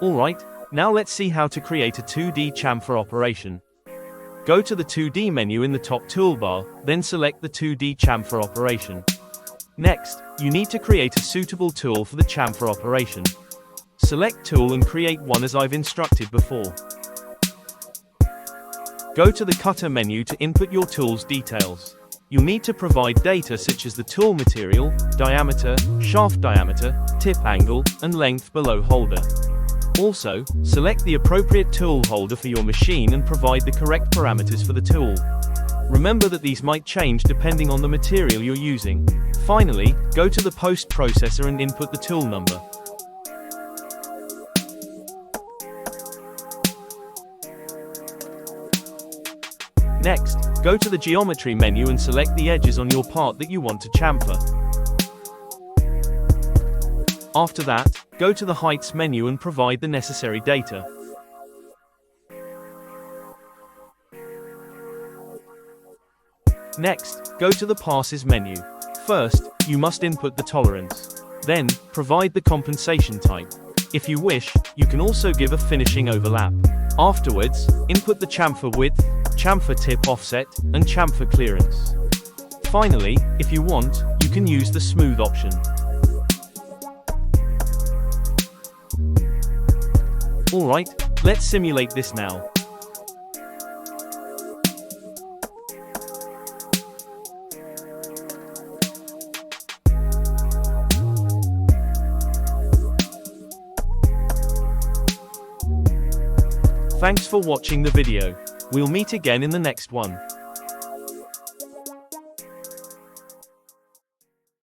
Alright, now let's see how to create a 2D chamfer operation. Go to the 2D menu in the top toolbar, then select the 2D chamfer operation. Next, you need to create a suitable tool for the chamfer operation. Select Tool and create one as I've instructed before. Go to the Cutter menu to input your tool's details. You'll need to provide data such as the tool material, diameter, shaft diameter, tip angle, and length below holder. Also, select the appropriate tool holder for your machine and provide the correct parameters for the tool. Remember that these might change depending on the material you're using. Finally, go to the post processor and input the tool number. Next, go to the Geometry menu and select the edges on your part that you want to chamfer. After that, go to the Heights menu and provide the necessary data. Next, go to the Passes menu. First, you must input the tolerance. Then, provide the compensation type. If you wish, you can also give a finishing overlap. Afterwards, input the chamfer width, chamfer tip offset, and chamfer clearance. Finally, if you want, you can use the smooth option. Alright, let's simulate this now. Thanks for watching the video. We'll meet again in the next one.